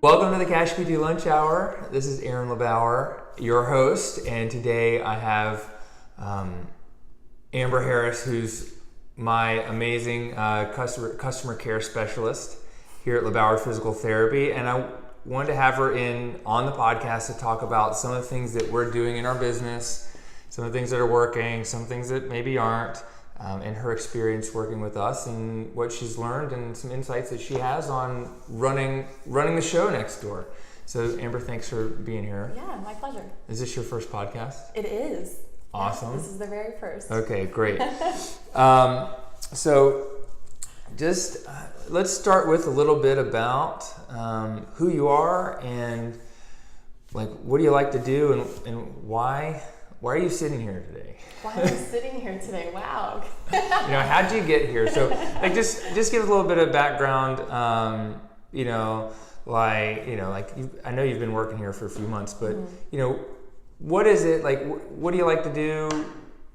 Welcome to the CashPT Lunch Hour. This is Aaron LeBauer, your host, and today I have Amber Harris, who's my amazing customer care specialist here at LeBauer Physical Therapy, and I wanted to have her in on the podcast to talk about some of the things that we're doing in our business, some of the things that are working, some things that maybe aren't, and her experience working with us and what she's learned and some insights that she has on running the show next door. So Amber, thanks for being here. Yeah, my pleasure. Is this your first podcast? It is. Awesome. Yeah, this is the very first. Okay, great. So just let's start with a little bit about who you are and like what do you like to do and why are you sitting here today? Why am I sitting here today? Wow. How'd you get here? So like just give us a little bit of background. I know you've been working here for a few months, but what is it like? What do you like to do?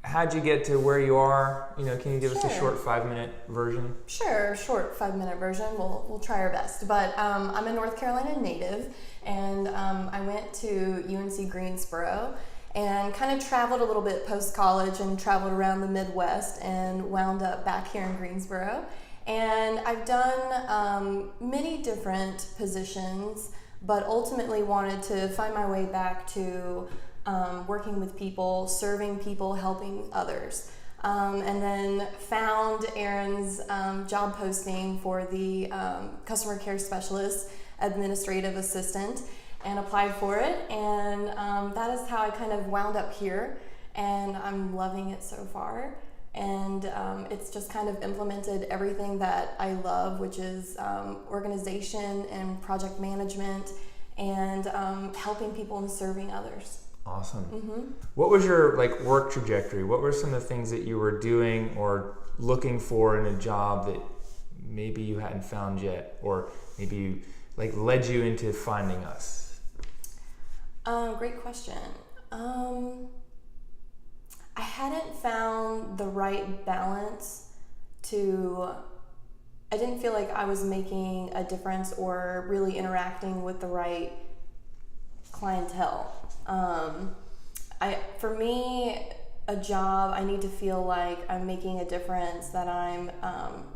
How'd you get to where you are? Can you give us a short 5-minute version? Sure, short 5-minute version. We'll try our best. But I'm a North Carolina native, and I went to UNC Greensboro and kind of traveled a little bit post-college and traveled around the Midwest and wound up back here in Greensboro. And I've done many different positions, but ultimately wanted to find my way back to working with people, serving people, helping others. And then found Aaron's job posting for the customer care specialist, administrative assistant, and applied for it. And that is how I kind of wound up here. And I'm loving it so far. And it's just kind of implemented everything that I love, which is organization and project management and helping people and serving others. Awesome. Mm-hmm. What was your work trajectory? What were some of the things that you were doing or looking for in a job that maybe you hadn't found yet, or maybe you led you into finding us? Great question. I hadn't found the right balance I didn't feel like I was making a difference or really interacting with the right clientele. For me, a job, I need to feel like I'm making a difference, that I'm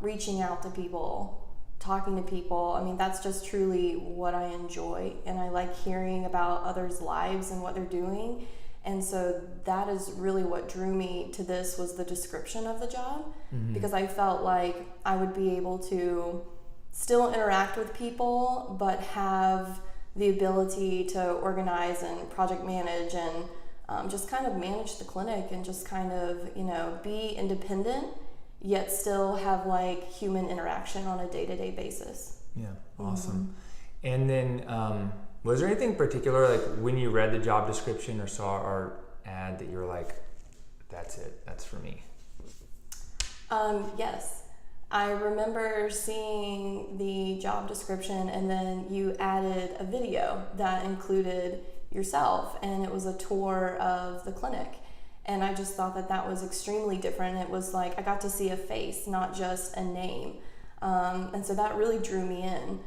reaching out to people, talking to people. I mean, that's just truly what I enjoy, and I like hearing about others' lives and what they're doing. And so that is really what drew me to this, was the description of the job, because I felt like I would be able to still interact with people, but have the ability to organize and project manage and just kind of manage the clinic and just kind of, be independent, yet still have human interaction on a day-to-day basis. Yeah, awesome. And then was there anything particular, when you read the job description or saw our ad, that you were like, that's it, that's for me? Yes. I remember seeing the job description, and then you added a video that included yourself, and it was a tour of the clinic. And I just thought that was extremely different. It was I got to see a face, not just a name. And so that really drew me in.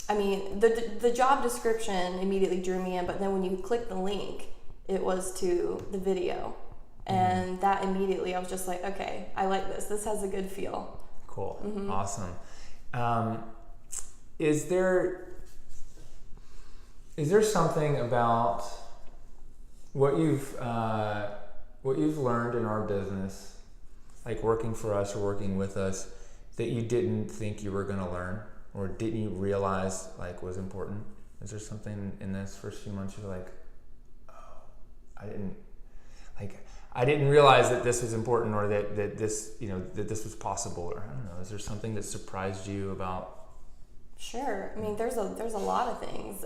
The job description immediately drew me in, but then when you click the link, it was to the video. And that immediately, I was just like, okay, I like this. This has a good feel. Cool. Awesome. Is there something about what you've learned in our business, working for us or working with us, that you didn't think you were going to learn, or didn't you realize was important? Is there something in this first few months you're like, oh, I didn't realize that this was important, or that this that this was possible, or I don't know. Is there something that surprised you about? Sure. There's a lot of things.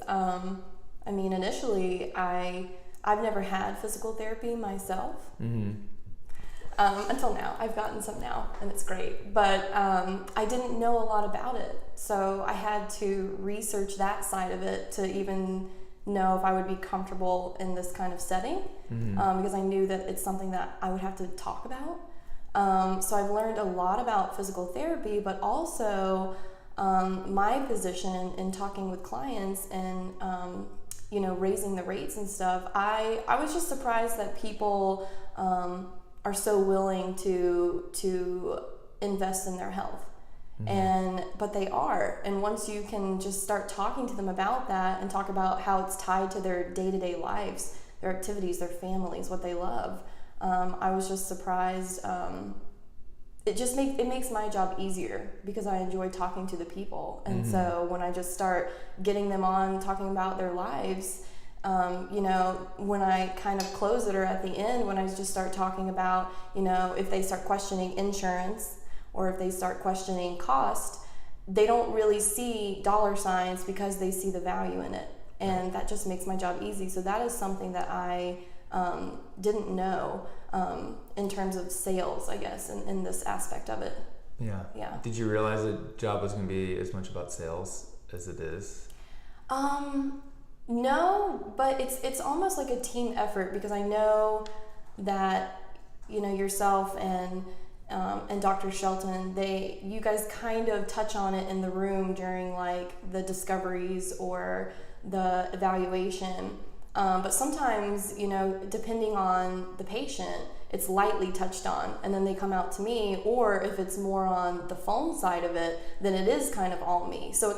Initially, I've never had physical therapy myself. Until now. I've gotten some now, and it's great. But I didn't know a lot about it, so I had to research that side of it to even know if I would be comfortable in this kind of setting, because I knew that it's something that I would have to talk about. So I've learned a lot about physical therapy, but also my position in talking with clients and raising the rates and stuff, I was just surprised that people are so willing to invest in their health. But they are, and once you can just start talking to them about that and talk about how it's tied to their day-to-day lives, their activities, their families, what they love, I was just surprised. It makes my job easier because I enjoy talking to the people, and so when I just start getting them on talking about their lives, when I kind of close it, or at the end when I just start talking about, if they start questioning insurance or if they start questioning cost, they don't really see dollar signs because they see the value in it, and that just makes my job easy. So that is something that I didn't know in terms of sales, I guess, in this aspect of it. Yeah. Did you realize the job was going to be as much about sales as it is? No, but it's almost like a team effort, because I know that yourself and Dr. Shelton, you guys kind of touch on it in the room during like the discoveries or the evaluation. But sometimes, depending on the patient, it's lightly touched on, and then they come out to me, or if it's more on the phone side of it, then it is kind of all me. So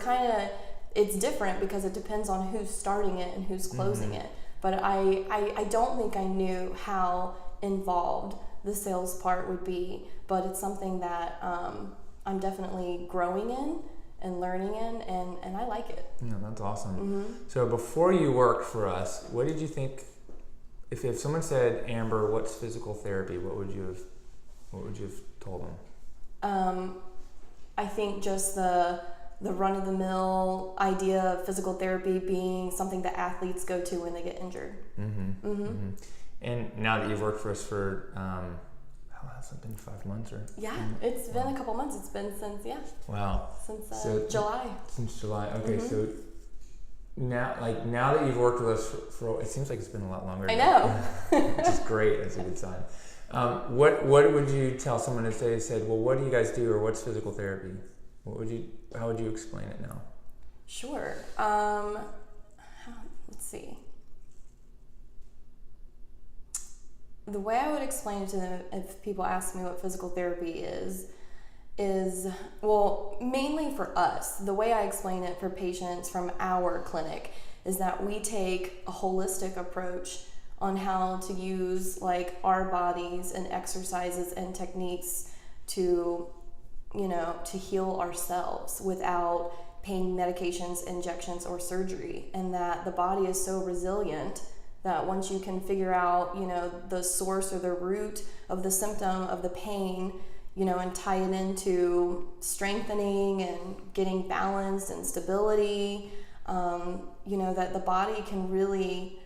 it's different because it depends on who's starting it and who's closing it. But I don't think I knew how involved the sales part would be, but it's something that I'm definitely growing in and learning in, and I like it. Yeah, that's awesome. So before you worked for us, what did you think, if someone said, Amber, what's physical therapy, what would you have told them? I think just the run-of-the-mill idea of physical therapy being something that athletes go to when they get injured. And now that you've worked for us for how has it been, 5 months or? Yeah, it's been a couple months. It's been since July. Since July. Okay, so now that you've worked with us for it seems like it's been a lot longer. I know. Which is great. That's a good sign. What would you tell someone if they said, well, what do you guys do, or what's physical therapy? How would you explain it now? Sure. Let's see. The way I would explain it to them if people ask me what physical therapy is well, mainly for us, the way I explain it for patients from our clinic is that we take a holistic approach on how to use like our bodies and exercises and techniques to heal ourselves without pain medications, injections, or surgery, and that the body is so resilient that once you can figure out, the source or the root of the symptom of the pain, and tie it into strengthening and getting balance and stability, that the body can really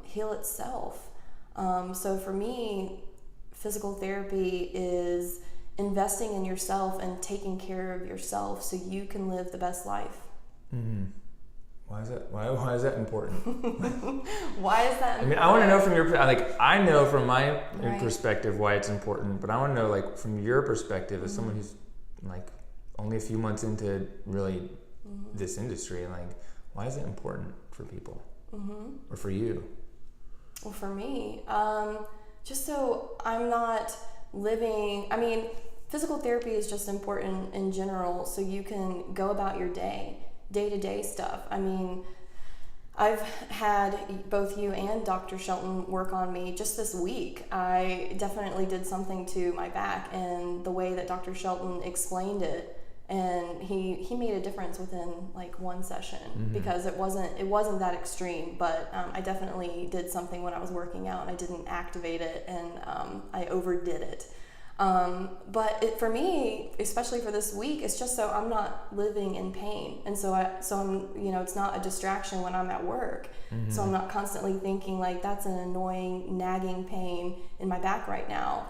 heal itself. So for me, physical therapy is investing in yourself and taking care of yourself so you can live the best life. Why is that important? Why is that important? I mean, I want to know from your, I know from my perspective why it's important, but I want to know, from your perspective as someone who's, only a few months into really this industry, why is it important for people? Or for you? Well, for me, just so I'm not living, physical therapy is just important in general so you can go about your day-to-day stuff. I've had both you and Dr. Shelton work on me just this week. I definitely did something to my back, and the way that Dr. Shelton explained it, and he made a difference within one session, because it wasn't that extreme, but I definitely did something when I was working out and I didn't activate it, and I overdid it. But for me, especially for this week, it's just so I'm not living in pain. And so I'm, it's not a distraction when I'm at work. So I'm not constantly thinking that's an annoying, nagging pain in my back right now.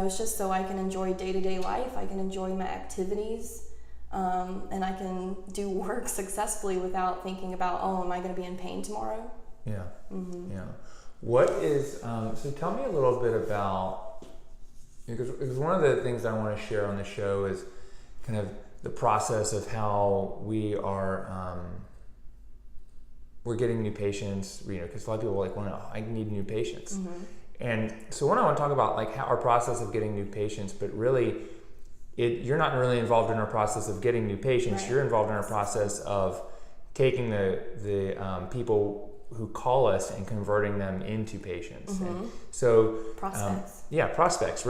It's just so I can enjoy day-to-day life. I can enjoy my activities, and I can do work successfully without thinking about, am I going to be in pain tomorrow? Yeah. Yeah. What is, so tell me a little bit about, because one of the things I want to share on the show is kind of the process of how we are we're getting new patients, because a lot of people are like, well, no, I need new patients. And so when I want to talk about like how our process of getting new patients, but really you're not really involved in our process of getting new patients. Right. You're involved in our process of taking the people who call us and converting them into patients. And so prospects. Prospects.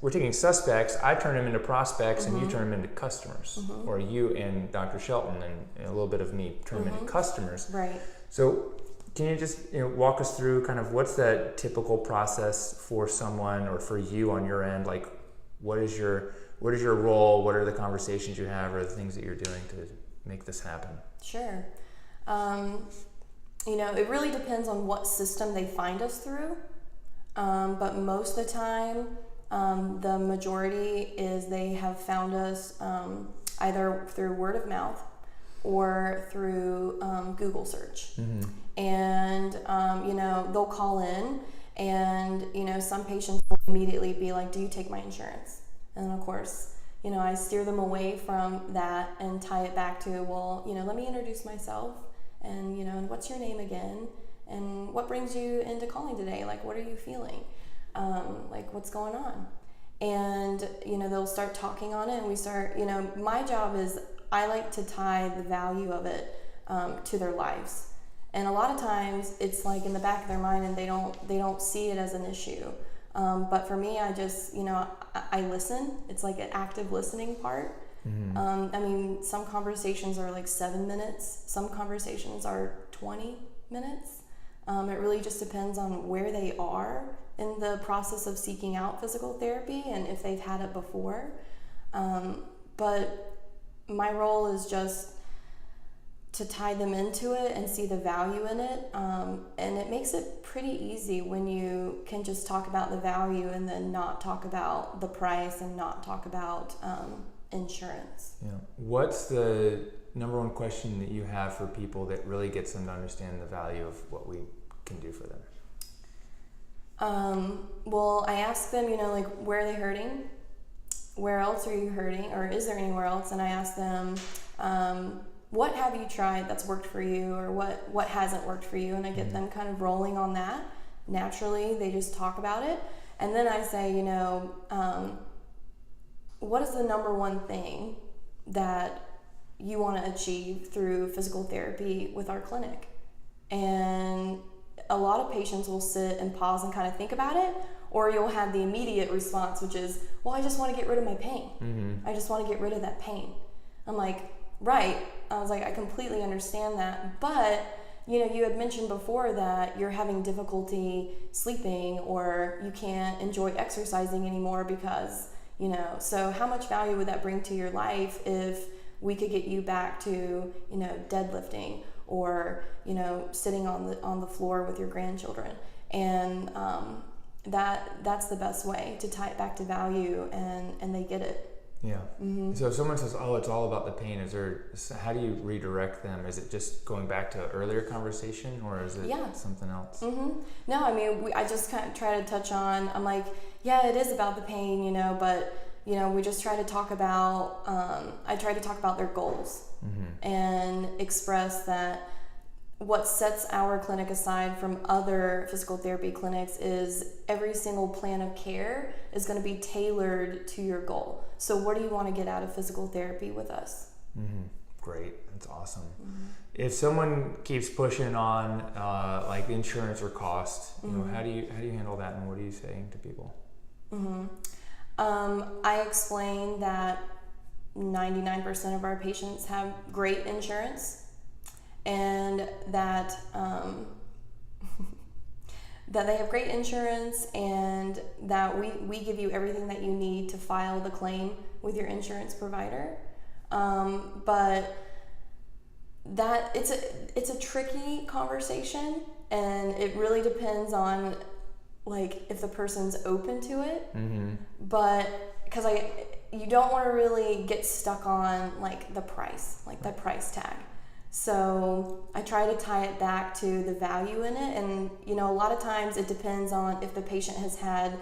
We're taking suspects, I turn them into prospects, and you turn them into customers. Or you and Dr. Shelton and a little bit of me turn them into customers. Right. So can you just walk us through kind of what's the typical process for someone or for you on your end? Like, what is your role? What are the conversations you have, or the things that you're doing to make this happen? Sure. It really depends on what system they find us through. But most of the time, the majority is they have found us either through word of mouth or through Google search. And, they'll call in, and, some patients will immediately be like, do you take my insurance? And of course, I steer them away from that and tie it back to, well, let me introduce myself, and, and what's your name again? And what brings you into calling today? Like, what are you feeling? Like, what's going on? And, they'll start talking on it, and we start, my job is I like to tie the value of it to their lives. And a lot of times it's like in the back of their mind, and they don't see it as an issue. But for me, I just, I listen. It's like an active listening part. Some conversations are like 7 minutes. Some conversations are 20 minutes. It really just depends on where they are in the process of seeking out physical therapy and if they've had it before. But my role is just to tie them into it and see the value in it. And it makes it pretty easy when you can just talk about the value and then not talk about the price and not talk about insurance. Yeah. What's the number one question that you have for people that really gets them to understand the value of what we can do for them? Well, I ask them, where are they hurting? Where else are you hurting? Or is there anywhere else? And I ask them, what have you tried that's worked for you, or what hasn't worked for you? And I get them kind of rolling on that. Naturally, they just talk about it. And then I say, what is the number one thing that you want to achieve through physical therapy with our clinic? And a lot of patients will sit and pause and kind of think about it, or you'll have the immediate response, which is, well, I just want to get rid of my pain. I just want to get rid of that pain. I'm like, right. I was like, I completely understand that. But, you had mentioned before that you're having difficulty sleeping, or you can't enjoy exercising anymore because, so how much value would that bring to your life if we could get you back to, deadlifting, or, sitting on the floor with your grandchildren? And that's the best way to tie it back to value, and they get it. Yeah. So if someone says, oh, it's all about the pain, how do you redirect them? Is it just going back to an earlier conversation, or is it something else? No, I just kind of try to touch on, I'm like, yeah, it is about the pain, but, we just try to talk about, I try to talk about their goals and express that what sets our clinic aside from other physical therapy clinics is every single plan of care is going to be tailored to your goal. So what do you want to get out of physical therapy with us? Great. That's awesome. If someone keeps pushing on like insurance or cost, how do you handle that, and what are you saying to people? I explain that 99% of our patients have great insurance, and that that they have great insurance, and that we give you everything that you need to file the claim with your insurance provider. But that it's a tricky conversation, and it really depends on like if the person's open to it. But because you don't want to really get stuck on like the price, like the price tag. So I try to tie it back to the value in it. And, a lot of times it depends on if the patient has had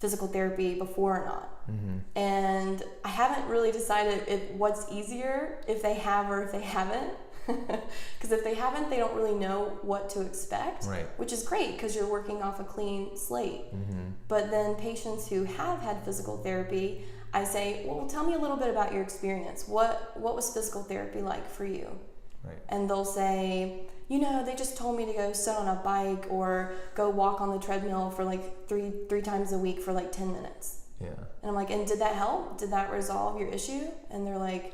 physical therapy before or not. And I haven't really decided what's easier, if they have or if they haven't. Because if they haven't, they don't really know what to expect, right. which is great because you're working off a clean slate. But then patients who have had physical therapy, I say, well, tell me a little bit about your experience. What was physical therapy like for you? Right. And they'll say, they just told me to go sit on a bike or go walk on the treadmill for like three times a week for like 10 minutes. Yeah. And I'm like, and did that help? Did that resolve your issue? And they're like,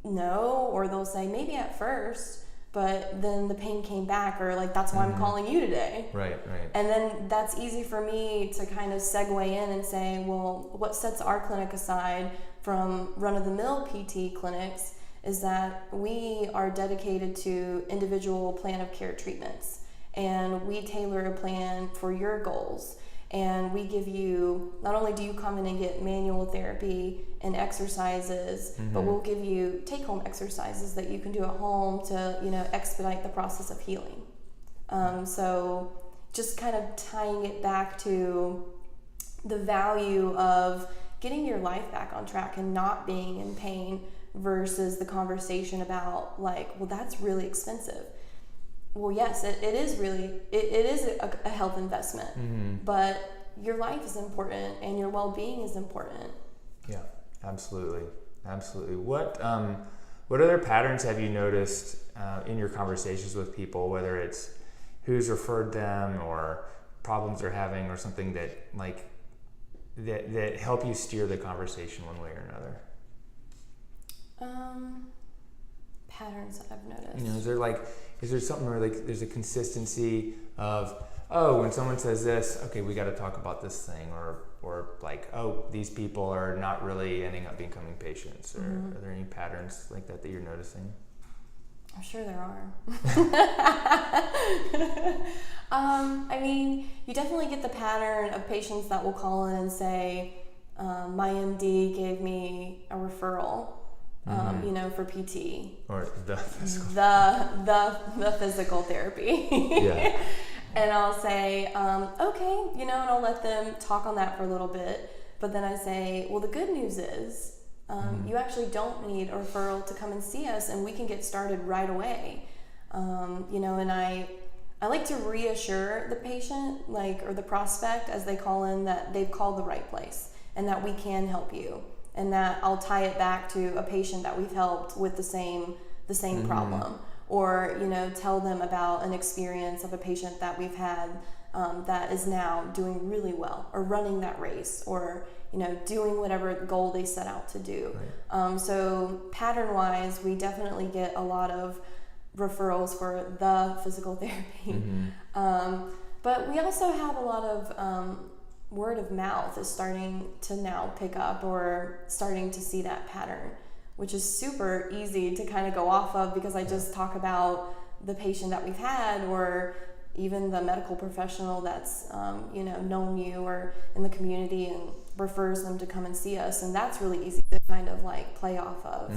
no. Or they'll say, maybe at first, but then the pain came back, or like, that's why I'm calling you today. Right. And then that's easy for me to kind of segue in and say, well, what sets our clinic aside from run-of-the-mill PT clinics is that we are dedicated to individual plan of care treatments, and we tailor a plan for your goals. And we give you, not only do you come in and get manual therapy and exercises, but we'll give you take-home exercises that you can do at home to, expedite the process of healing. So just kind of tying it back to the value of getting your life back on track and not being in pain versus the conversation about like, well, that's really expensive. Well, yes, it is really, it is a health investment, but your life is important and your well-being is important. Yeah, absolutely. What other patterns have you noticed in your conversations with people, whether it's who's referred them or problems they're having or something that help you steer the conversation one way or another? Patterns that I've noticed. Is there something where like there's a consistency of, oh, when someone says this, okay, we got to talk about this thing, or like, oh, these people are not really ending up becoming patients, or are there any patterns like that you're noticing? I'm sure there are. I mean, you definitely get the pattern of patients that will call in and say, my MD gave me a referral. For PT. Or the physical. The physical therapy. Yeah. And I'll say, okay, and I'll let them talk on that for a little bit. But then I say, well, the good news is you actually don't need a referral to come and see us, and we can get started right away. And I like to reassure the patient, or the prospect as they call in, that they've called the right place and that we can help you. And that I'll tie it back to a patient that we've helped with the same problem, or tell them about an experience of a patient that we've had that is now doing really well, or running that race, or doing whatever goal they set out to do. Right. So pattern-wise, we definitely get a lot of referrals for the physical therapy, but we also have a lot of word of mouth is starting to now pick up, or starting to see that pattern, which is super easy to kind of go off of, because I just talk about the patient that we've had, or even the medical professional that's known you or in the community and refers them to come and see us, and that's really easy to kind of like play off of.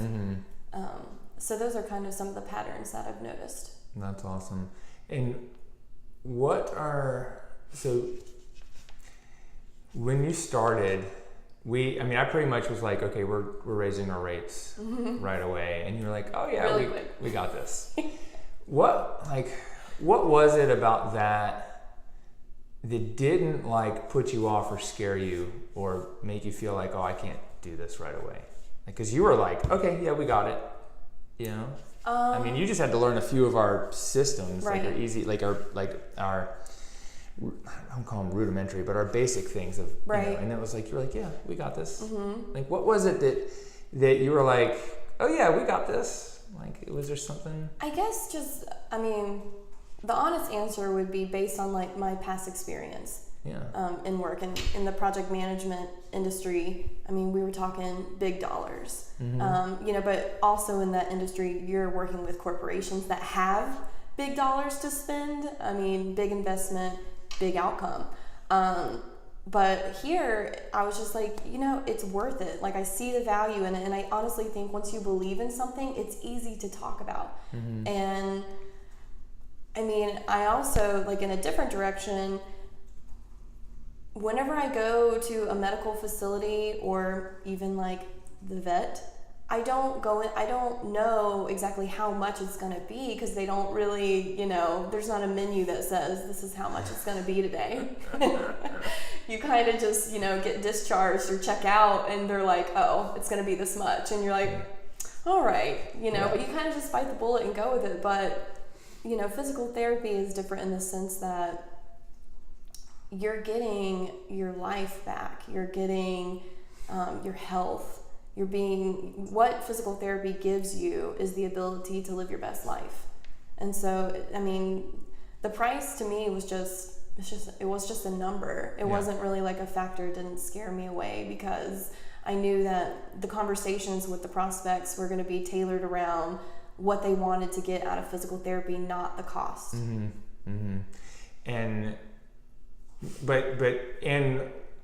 So those are kind of some of the patterns that I've noticed. That's awesome. And when you started, I pretty much was like, okay, we're raising our rates right away, and you were like, oh yeah, really we got this. What was it about that didn't put you off or scare you or make you feel like, oh, I can't do this right away? Because you were like, okay, yeah, we got it. You just had to learn a few of our systems, right. our I don't call them rudimentary, but our basic things of, right. And it was like, you were like, yeah, we got this. What was it that you were like, oh yeah, we got this? Was there something? I guess the honest answer would be based on my past experience. Yeah. In work and in the project management industry. We were talking big dollars. But also in that industry, you're working with corporations that have big dollars to spend. Big investment, big outcome. But here, I was just like, it's worth it. I see the value in it. And I honestly think once you believe in something, it's easy to talk about. And I also, in a different direction, whenever I go to a medical facility or even like the vet, I don't know exactly how much it's going to be because they don't really, there's not a menu that says this is how much it's going to be today. You kind of just, get discharged or check out and they're like, oh, it's going to be this much. And you're like, all right, but you kind of just bite the bullet and go with it. But, physical therapy is different in the sense that you're getting your life back. You're getting your health. What physical therapy gives you is the ability to live your best life. And so, the price to me was just a number. It wasn't really like a factor. It didn't scare me away because I knew that the conversations with the prospects were going to be tailored around what they wanted to get out of physical therapy, not the cost. Mm-hmm. Mm-hmm.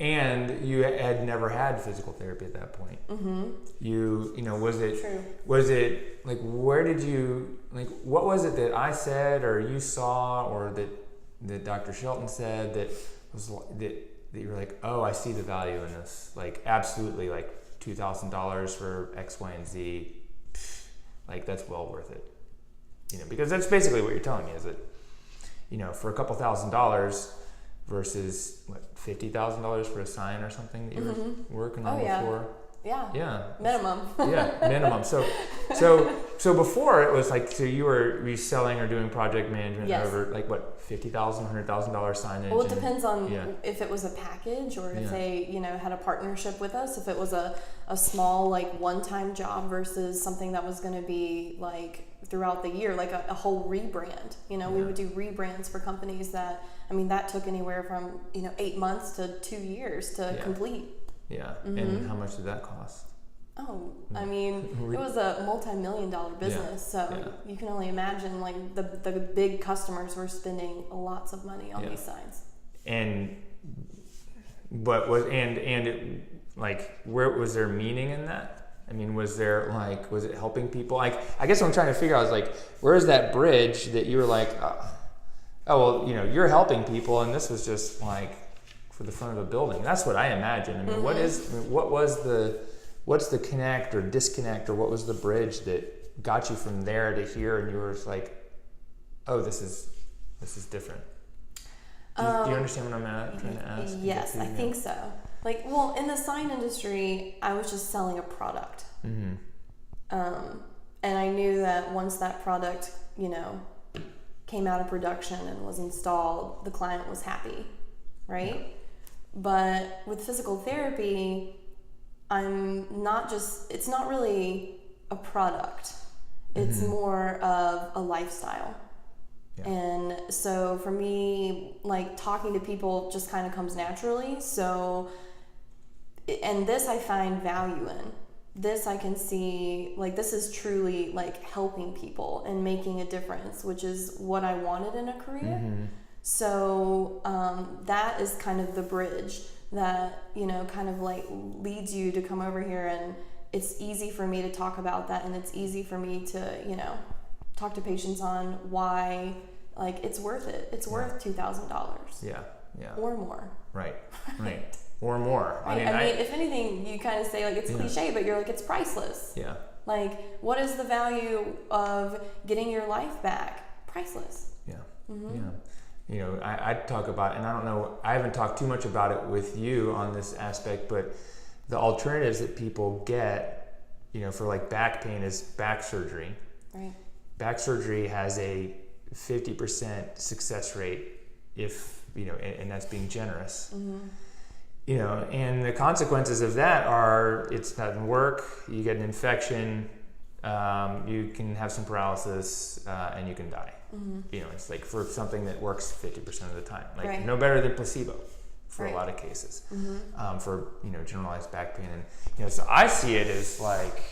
And you had never had physical therapy at that point. Mm-hmm. Was it True. Was it like, where did you, like, what was it that I said or you saw or that Dr. Shelton said that you were like, oh, I see the value in this, like, absolutely, like $2,000 for X, Y, and Z, like, that's well worth it, because that's basically what you're telling me is that, for a couple $1,000 versus $50,000 for a sign or something that you were working on before. Yeah. Minimum. Minimum. So before it was like, so you were reselling or doing project management over like what, $50,000, $100,000 signage? Well, it depends on if it was a package or if they, had a partnership with us. If it was a small like one-time job versus something that was going to be like throughout the year, like a whole rebrand. We would do rebrands for companies that, that took anywhere from 8 months to 2 years to complete. Yeah. And how much did that cost? Oh, it was a multi-million-dollar business, so you can only imagine like the big customers were spending lots of money on these signs. Where was there meaning in that? Was it helping people? Like, I guess what I'm trying to figure out is like, where's that bridge that you were like, you're helping people, and this was just like for the front of a building. That's what I imagine. What's the connect or disconnect, or what was the bridge that got you from there to here, and you were just like, oh, this is different. Do you understand what I'm trying to ask? Yes, I think so. Like, well, in the sign industry, I was just selling a product. Mm-hmm. And I knew that once that product, came out of production and was installed, the client was happy, right? Yeah. But with physical therapy, it's not really a product. It's more of a lifestyle. Yeah. And so for me, like, talking to people just kind of comes naturally. So, and this I find value in. This I can see, like, this is truly like helping people and making a difference, which is what I wanted in a career. Mm-hmm. So that is kind of the bridge that, kind of like leads you to come over here, and it's easy for me to talk about that, and it's easy for me to, talk to patients on why, like, it's worth it. It's worth $2,000. Yeah. Or more. Right. Or more. Right. If anything, you kind of say, like, it's cliche, but you're like, it's priceless. Yeah. Like, what is the value of getting your life back? Priceless. Yeah. Mm-hmm. Yeah. I talk about, and I don't know, I haven't talked too much about it with you on this aspect, but the alternatives that people get, for like back pain is back surgery. Right. Back surgery has a 50% success rate if, and that's being generous. Mm-hmm. And the consequences of that are it doesn't work, you get an infection, you can have some paralysis, and you can die. Mm-hmm. It's like for something that works 50% of the time, like no better than placebo for a lot of cases, for generalized back pain. And so I see it as like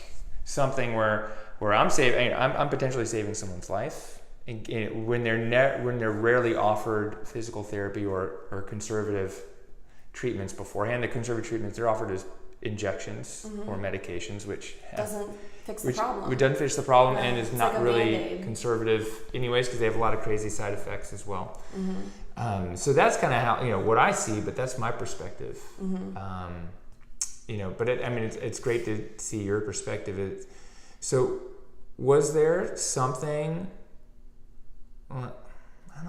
something where I'm potentially saving someone's life. And when they're rarely offered physical therapy or conservative treatments beforehand. The conservative treatments they're offered as injections or medications, which doesn't fix the problem. Which doesn't fix the problem and is it's not like really conservative anyways, because they have a lot of crazy side effects as well. So that's kind of how, what I see, but that's my perspective. But it's great to see your perspective. So was there something, I don't know,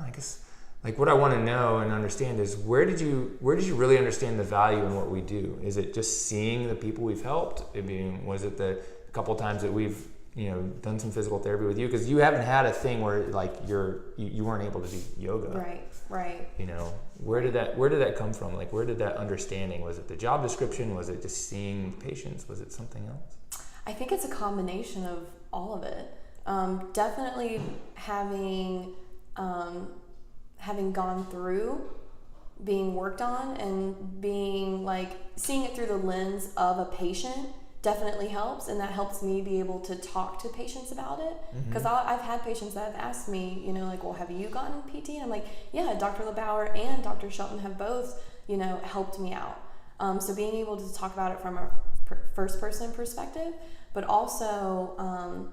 I guess, like what I want to know and understand is where did you really understand the value in what we do? Is it just seeing the people we've helped? I mean, was it the couple times that we've done some physical therapy with you? Because you haven't had a thing where like you weren't able to do yoga. Right. Where did that come from? Like, where did that understanding? Was it the job description? Was it just seeing patients? Was it something else? I think it's a combination of all of it. Definitely having gone through being worked on and being like seeing it through the lens of a patient definitely helps, and that helps me be able to talk to patients about it, because I've had patients that have asked me, like, well, have you gotten PT? And I'm like, yeah, Dr. LeBauer and Dr. Shelton have both, helped me out. So being able to talk about it from a first person perspective, but also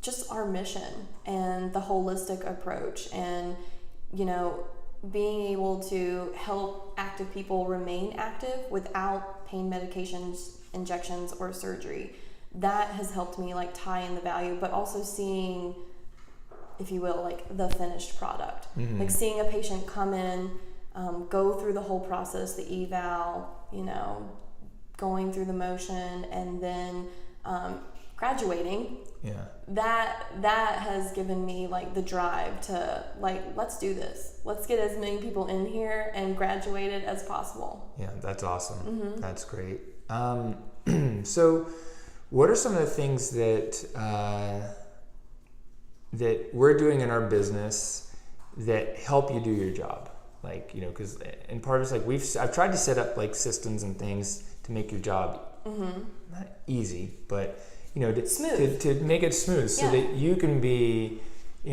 just our mission and the holistic approach, and being able to help active people remain active without pain medications, injections, or surgery. That has helped me like tie in the value, but also seeing, if you will, like the finished product. Like seeing a patient come in, go through the whole process, the eval, going through the motion, and then graduating. That has given me like the drive to like, let's do this. Let's get as many people in here and graduated as possible. Yeah, that's awesome. That's great. So what are some of the things that we're doing in our business that help you do your job? Like, because and part of it's like I've tried to set up like systems and things to make your job not easy, but smooth. To make it smooth, so that you can be,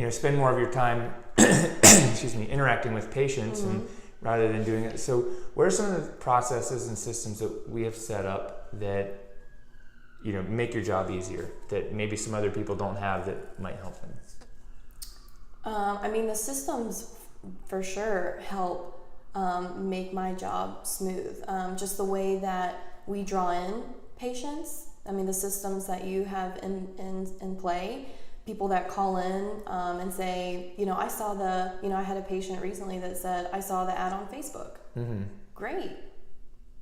spend more of your time, interacting with patients, and rather than doing it. So what are some of the processes and systems that we have set up that, make your job easier, that maybe some other people don't have that might help them? The systems for sure help make my job smooth. Just the way that we draw in patients. The systems that you have in play, people that call in and say, I saw I had a patient recently that said, I saw the ad on Facebook. Great.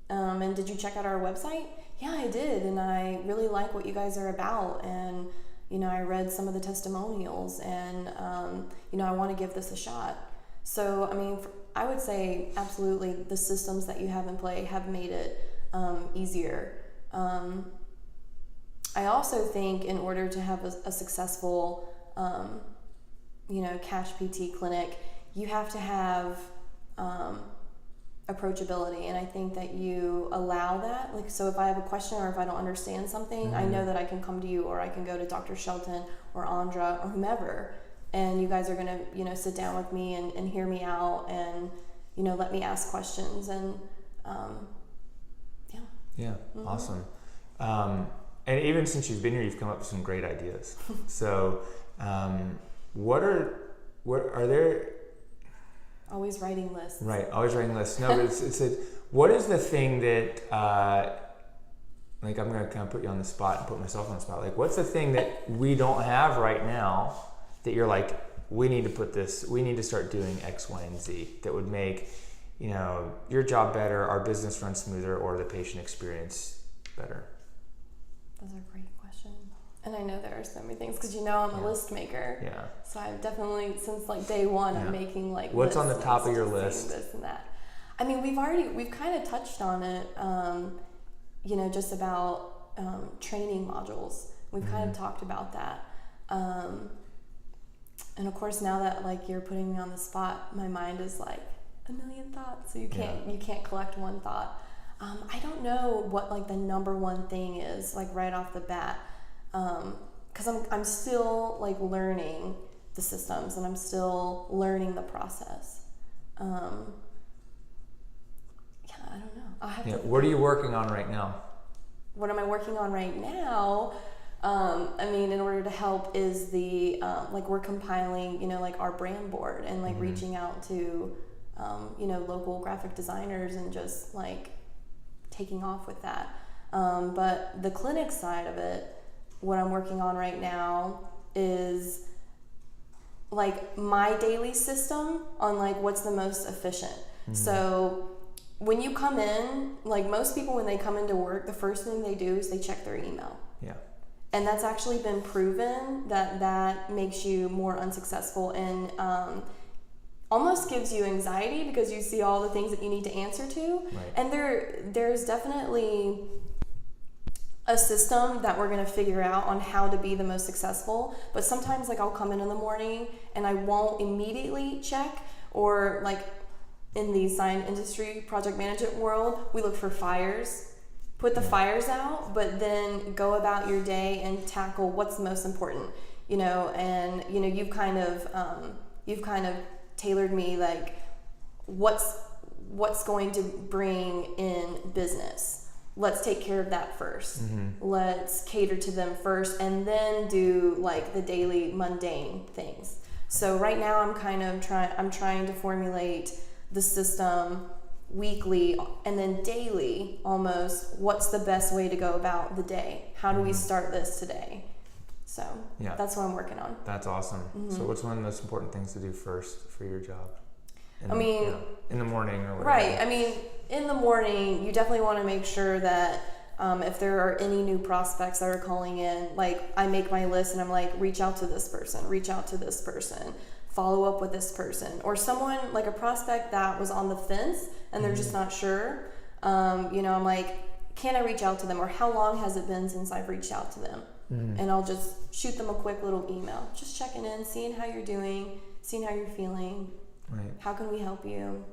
And did you check out our website? Yeah, I did. And I really like what you guys are about. And, I read some of the testimonials, and, I want to give this a shot. So, I would say absolutely the systems that you have in play have made it easier. I also think in order to have a successful, CashPT clinic, you have to have approachability, and I think that you allow that. Like, so if I have a question or if I don't understand something, I know that I can come to you, or I can go to Dr. Shelton or Andra or whomever, and you guys are gonna, sit down with me and hear me out, and let me ask questions, and Awesome. And even since you've been here, you've come up with some great ideas. So, what are there? Always writing lists. Right, always writing lists. No, but what is the thing that, I'm going to kind of put you on the spot and put myself on the spot. Like, what's the thing that we don't have right now that you're like, we need to start doing X, Y, and Z that would make, your job better, our business run smoother, or the patient experience better? Those are great questions. And I know there are so many things, because I'm a list maker. Yeah. So I've definitely, since like day one, I'm making like what's lists on the top of your and list? This and that. We've kind of touched on it, just about training modules. We've kind of talked about that. And of course, now that like you're putting me on the spot, my mind is like a million thoughts. So you can't collect one thought. I don't know what like the number one thing is, like right off the bat, because I'm still like learning the systems, and I'm still learning the process. I don't know. I have to. What are you working on right now? What am I working on right now? In order to help is the like we're compiling, like our brand board, and like reaching out to local graphic designers and just like taking off with that. But the clinic side of it, what I'm working on right now is like my daily system on like what's the most efficient. So when you come in, like most people when they come into work, the first thing they do is they check their email. Yeah. And that's actually been proven that makes you more unsuccessful and almost gives you anxiety because you see all the things that you need to answer to. Right. And there's definitely a system that we're going to figure out on how to be the most successful. But sometimes like I'll come in the morning and I won't immediately check, or like in the sign industry project management world, we look for fires, put the fires out, but then go about your day and tackle what's most important, and you've kind of tailored me like what's going to bring in business. Let's take care of that first. Let's cater to them first and then do like the daily mundane things. So right now I'm trying to formulate the system weekly and then daily almost. What's the best way to go about the day? How do we start this today? So that's what I'm working on. That's awesome. So what's one of the most important things to do first for your job? In the morning or whatever. Right. I mean, in the morning, you definitely want to make sure that if there are any new prospects that are calling in, like I make my list and I'm like, reach out to this person, follow up with this person, or someone like a prospect that was on the fence and they're just not sure. I'm like, can I reach out to them, or how long has it been since I've reached out to them? And I'll just shoot them a quick little email, just checking in, seeing how you're doing, seeing how you're feeling. Right. How can we help you?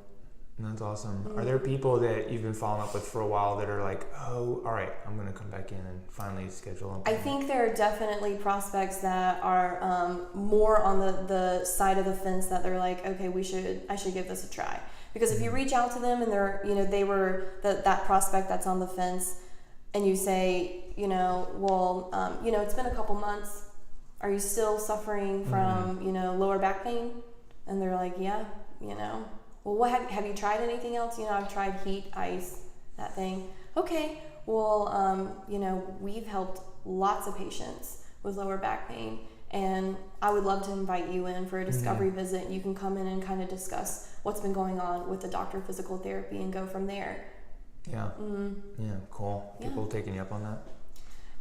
That's awesome. Are there people that you've been following up with for a while that are like, oh, all right, I'm going to come back in and finally schedule them? I think there are definitely prospects that are more on the side of the fence that they're like, okay, I should give this a try. Because if you reach out to them and they were that prospect that's on the fence, and you say, it's been a couple months. Are you still suffering from, lower back pain? And they're like, yeah, well, what have you tried anything else? I've tried heat, ice, that thing. Okay, well, we've helped lots of patients with lower back pain, and I would love to invite you in for a discovery visit. You can come in and kind of discuss what's been going on with the doctor of physical therapy and go from there. Yeah. Yeah, cool. People taking you up on that?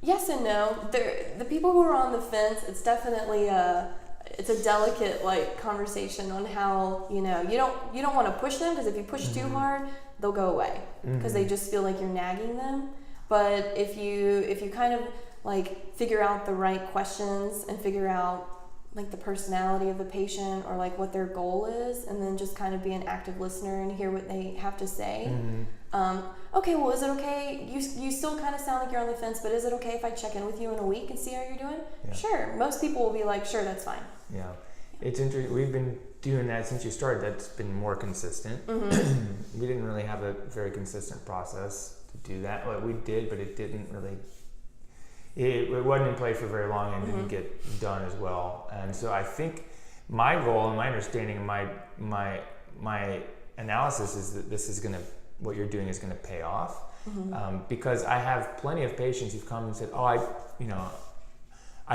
Yes and no. The people who are on the fence, it's definitely it's a delicate like conversation on how you don't want to push them, because if you push too hard, they'll go away because they just feel like you're nagging them. But if you kind of like figure out the right questions and figure out like the personality of the patient or like what their goal is, and then just kind of be an active listener and hear what they have to say. Okay, well, is it okay? You still kind of sound like you're on the fence, but is it okay if I check in with you in a week and see how you're doing? Yeah. Sure. Most people will be like, sure, that's fine. Yeah. It's interesting. We've been doing that since you started. That's been more consistent. We didn't really have a very consistent process to do that. Well, we did, but it didn't really... It wasn't in play for very long and didn't get done as well. And so I think my goal and my understanding and my analysis is that this is going to... what you're doing is going to pay off, because I have plenty of patients who've come and said, I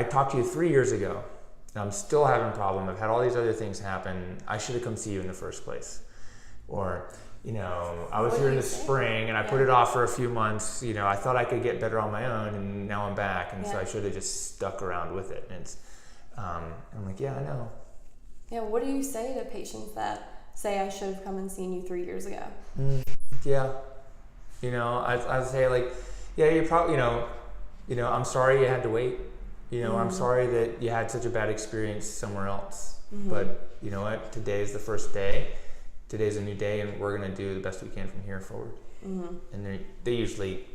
talked to you 3 years ago and I'm still having a problem. I've had all these other things happen. I should have come see you in the first place. Or, I was here in the spring and I put it off for a few months. I thought I could get better on my own, and now I'm back. And so I should have just stuck around with it. And it's, I'm like, yeah, I know. Yeah. What do you say to patients that say I should have come and seen you 3 years ago? Yeah. I say like, yeah, you probably, I'm sorry you had to wait. I'm sorry that you had such a bad experience somewhere else. But you know what? Today is the first day. Today's a new day, and we're going to do the best we can from here forward. And they usually,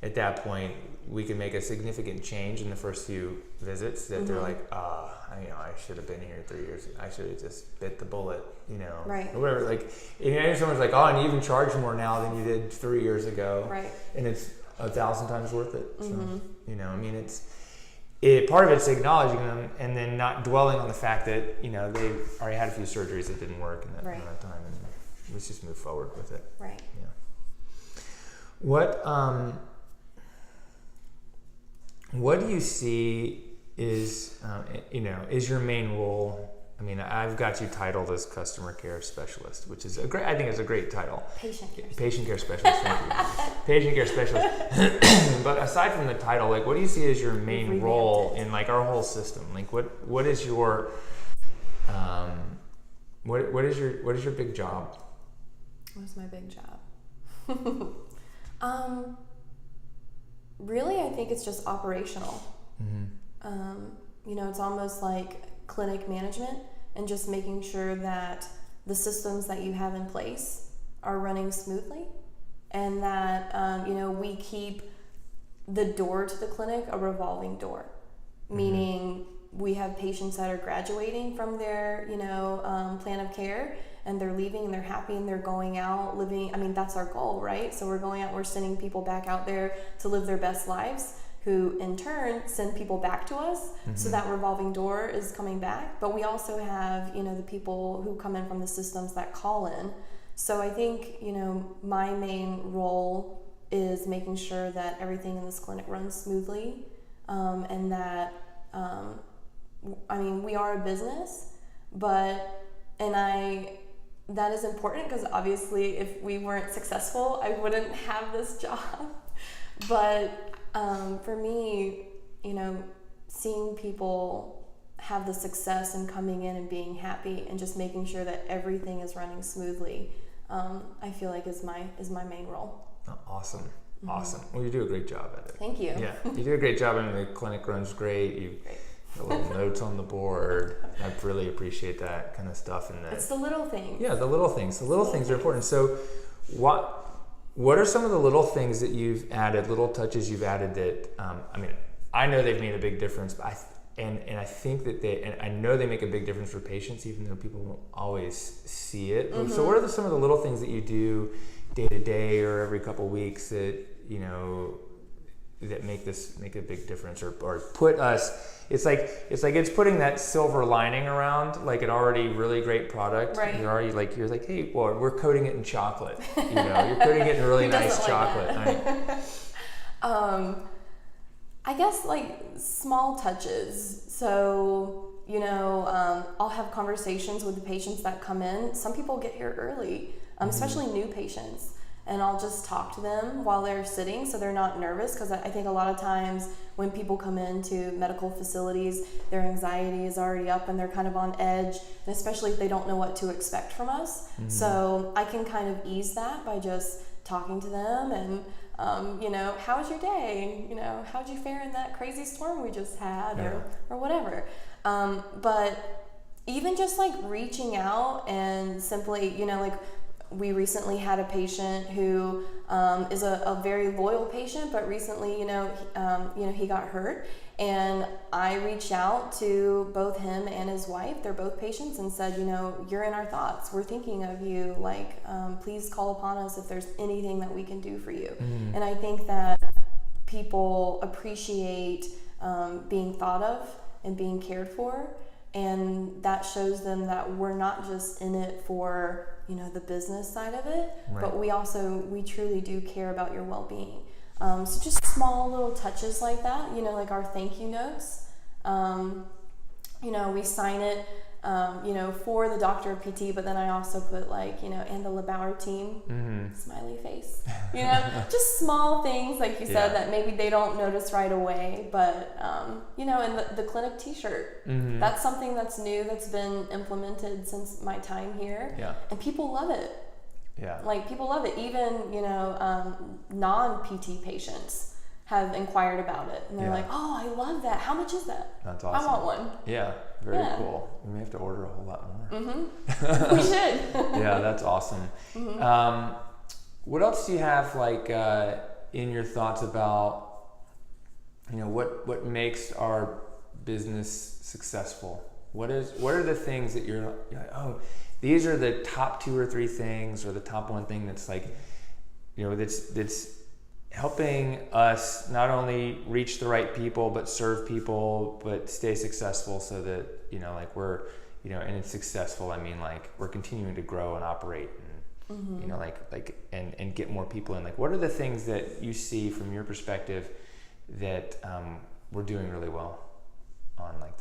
at that point, we can make a significant change in the first few visits that they're like, I should have been here 3 years ago. I should have just bit the bullet, right. or whatever. Like, someone's like, and you even charge more now than you did 3 years ago. Right. And it's 1,000 times worth it. So, part of it's acknowledging them and then not dwelling on the fact that, they've already had a few surgeries that didn't work in that amount of time. let's just move forward with it. Right. Yeah. What do you see is is your main role? I mean, I've got you titled as customer care specialist, which is I think it's a great title. Patient care specialist. Thank you. Patient care specialist. But aside from the title, like, what do you see as your main role in like our whole system? Like, what is your what is your big job? What's my big job? Really, I think it's just operational. It's almost like clinic management and just making sure that the systems that you have in place are running smoothly, and that we keep the door to the clinic a revolving door, meaning we have patients that are graduating from their plan of care, and they're leaving and they're happy and they're going out living. I mean, that's our goal, right? So we're going out, we're sending people back out there to live their best lives, who in turn send people back to us. So that revolving door is coming back. But we also have, the people who come in from the systems that call in. So I think, my main role is making sure that everything in this clinic runs smoothly, and that, we are a business, that is important, because obviously if we weren't successful, I wouldn't have this job. But for me, seeing people have the success and coming in and being happy and just making sure that everything is running smoothly, I feel like is my main role. Oh, awesome. Awesome. Well, you do a great job at it. Thank you. Yeah, you do a great job. I mean, the clinic runs great. You got little notes on the board. I really appreciate that kind of stuff. And it's the little things. Yeah, the little things. The little things are important. So, what are some of the little things that you've added, little touches you've added that, I know they've made a big difference, but I think that I know they make a big difference for patients, even though people won't always see it. So what are some of the little things that you do day to day or every couple weeks that, that make a big difference, or put us, it's like putting that silver lining around like an already really great product. Right. You're like, hey, well, we're coating it in chocolate. You're coating it in really nice chocolate. I guess like small touches. So, I'll have conversations with the patients that come in. Some people get here early, especially new patients. And I'll just talk to them while they're sitting so they're not nervous, because I think a lot of times when people come into medical facilities, their anxiety is already up and they're kind of on edge, and especially if they don't know what to expect from us. So I can kind of ease that by just talking to them and, how was your day? How'd you fare in that crazy storm we just had, or whatever. But even just like reaching out and simply, we recently had a patient who is a very loyal patient, but recently, he got hurt, and I reached out to both him and his wife. They're both patients, and said, you're in our thoughts. We're thinking of you. Like, please call upon us if there's anything that we can do for you. And I think that people appreciate being thought of and being cared for. And that shows them that we're not just in it for, the business side of it, but we truly do care about your well-being. So just small little touches like that, like our thank you notes. We sign it, for the doctor of PT, but then I also put and the LeBauer team, smiley face, just small things, like you said, that maybe they don't notice right away, but, and the clinic t-shirt, that's something that's new, that's been implemented since my time here, and people love it. Yeah. Like, people love it. Even, non-PT patients have inquired about it, and they're like, oh, I love that. How much is that? That's awesome. I want one. Yeah, very cool. We may have to order a whole lot more. We should. Yeah, that's awesome. What else do you have in your thoughts about, what makes our business successful? What are the things that you're like, oh, these are the top 2 or 3 things, or the top one thing that's that's helping us not only reach the right people, but serve people, but stay successful, so that, we're, and it's successful. I mean, we're continuing to grow and operate and You know, like and get more people in. Like, what are the things that you see from your perspective that we're doing really well on, like,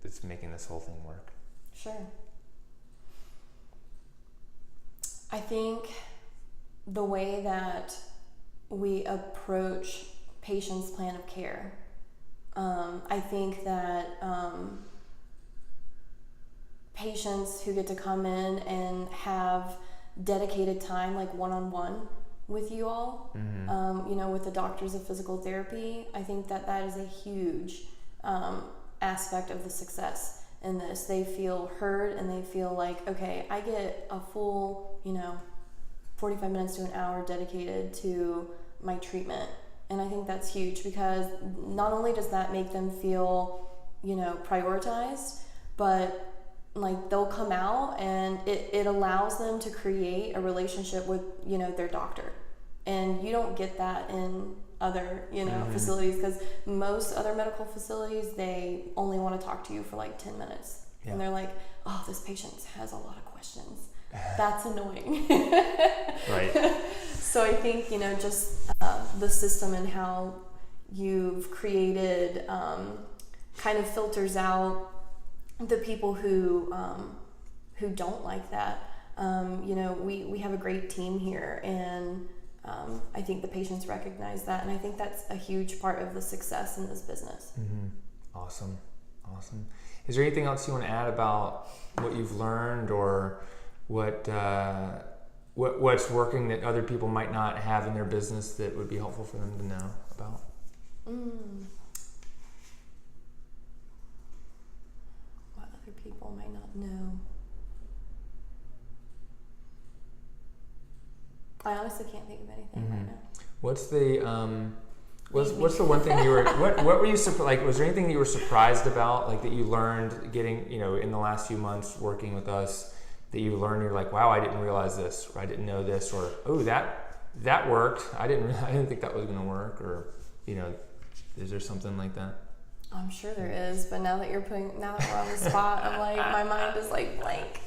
that's making this whole thing work? Sure. I think the way that we approach patients' plan of care, I think that patients who get to come in and have dedicated time, like one-on-one with you all, you know, with the doctors of physical therapy, I think that is a huge aspect of the success in this. They feel heard and they feel like, okay, I get a full, you know, 45 minutes to an hour dedicated to my treatment. And I think that's huge, because not only does that make them feel, you know, prioritized, but like they'll come out and it allows them to create a relationship with, you know, their doctor. And you don't get that in other, you know, facilities, because most other medical facilities, they only want to talk to you for like 10 minutes. Yeah. And they're like, oh, this patient has a lot of questions. That's annoying. Right. So I think, you know, just the system and how you've created kind of filters out the people who don't like that. You know, we have a great team here, and I think the patients recognize that, and I think that's a huge part of the success in this business. Awesome. Is there anything else you want to add about what you've learned, or what's working that other people might not have in their business that would be helpful for them to know about? What other people might not know? I honestly can't think of anything right now. What's the what's the one thing you were what were you like? Was there anything that you were surprised about, like, that you learned getting, you know, in the last few months working with us, that you learned, you're like, wow, I didn't realize this, or I didn't know this, or oh, that worked. I didn't think that was going to work, or, you know, is there something like that? I'm sure there is, but now that we're on the spot, I'm like, my mind is like blank.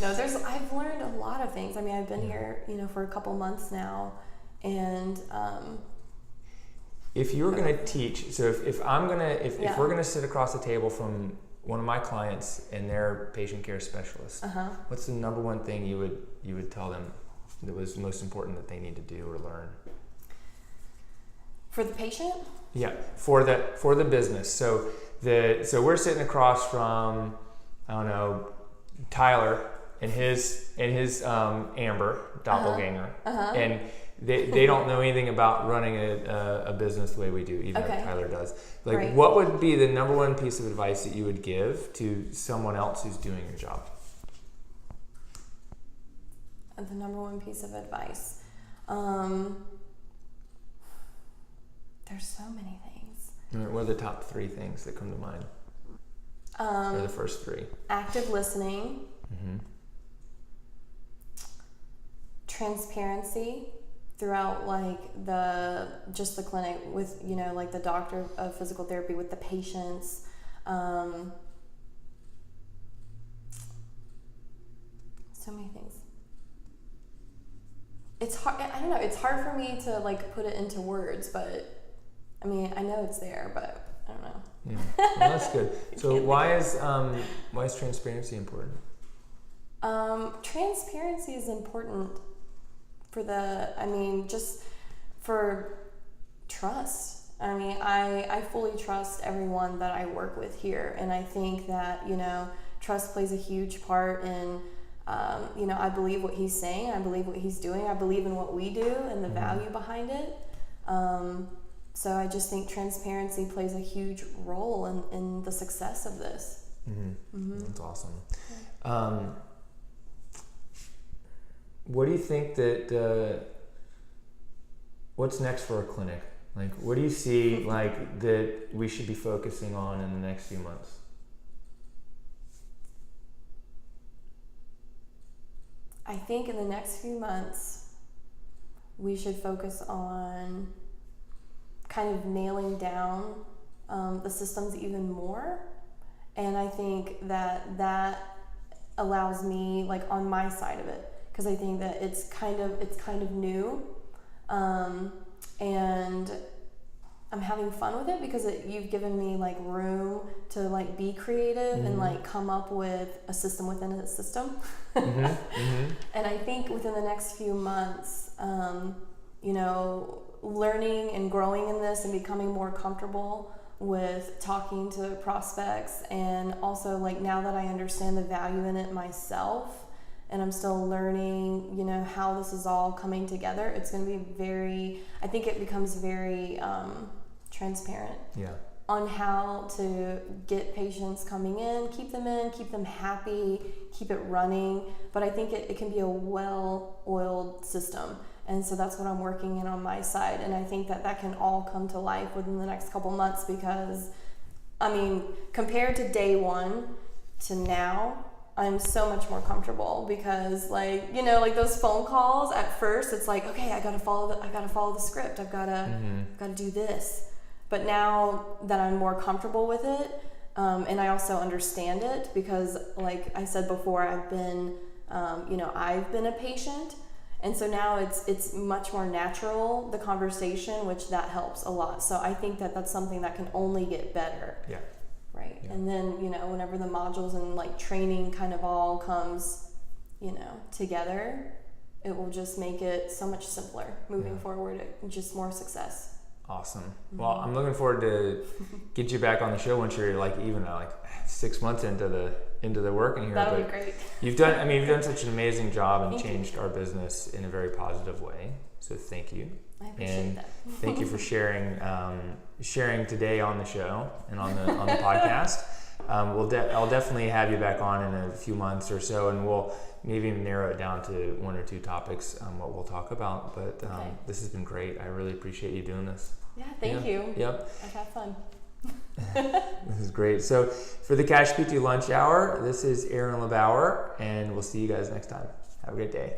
No, I've learned a lot of things. I mean, I've been here, you know, for a couple months now, and if you were going to teach, so if we're going to sit across the table from one of my clients and their patient care specialist, what's the number one thing you would tell them that was most important that they need to do or learn? For the patient? Yeah, for the business. So we're sitting across from, I don't know, Tyler and his Amber doppelganger, and they don't know anything about running a business the way we do, even like Tyler does. Like, right. What would be the number one piece of advice that you would give to someone else who's doing your job? The number one piece of advice. There's so many things. What are the top 3 things that come to mind? Or the first 3? Active listening. Transparency throughout, like, the clinic with, you know, like the doctor of physical therapy with the patients. So many things. It's hard. I don't know. It's hard for me to, like, put it into words, but I mean, I know it's there, but I don't know. Yeah, well, that's good. So why is transparency important? Transparency is important just for trust. I mean, I fully trust everyone that I work with here, and I think that, you know, trust plays a huge part in, you know, I believe what he's saying, I believe what he's doing, I believe in what we do and the value behind it. So I just think transparency plays a huge role in the success of this. That's awesome. What do you think what's next for a clinic? Like, what do you see like that we should be focusing on in the next few months? I think in the next few months, we should focus on kind of nailing down the systems even more. And I think that allows me, like, on my side of it, because I think that it's kind of new, and I'm having fun with it because you've given me like room to like be creative and like come up with a system within a system. And I think within the next few months, you know, learning and growing in this and becoming more comfortable with talking to prospects, and also like now that I understand the value in it myself, and I'm still learning, you know, how this is all coming together, it's going to be I think it becomes very transparent on how to get patients coming in, keep them happy, keep it running. But I think it can be a well-oiled system. And so that's what I'm working in on my side. And I think that can all come to life within the next couple months, because, I mean, compared to day one to now, I'm so much more comfortable, because, like, you know, like those phone calls at first, it's like, okay, I gotta follow the script. I've gotta do this. But now that I'm more comfortable with it, and I also understand it, because, like I said before, I've been a patient, and so now it's much more natural, the conversation, which that helps a lot. So I think that's something that can only get better. Yeah. Right. Yeah. And then, you know, whenever the modules and like training kind of all comes, you know, together, it will just make it so much simpler moving forward. Just more success. Awesome. Well, I'm looking forward to get you back on the show once you're like even like 6 months into the working here. That'll be great. You've done such an amazing job and changed our business in a very positive way. So thank you. I appreciate that. Thank you for sharing today on the show and on the podcast. I'll definitely have you back on in a few months or so, and we'll maybe narrow it down to 1 or 2 topics what we'll talk about. But this has been great. I really appreciate you doing this. Yeah, thank you. Yep. I've had fun. This is great. So for the CashPT lunch hour, this is Aaron LeBauer, and we'll see you guys next time. Have a great day.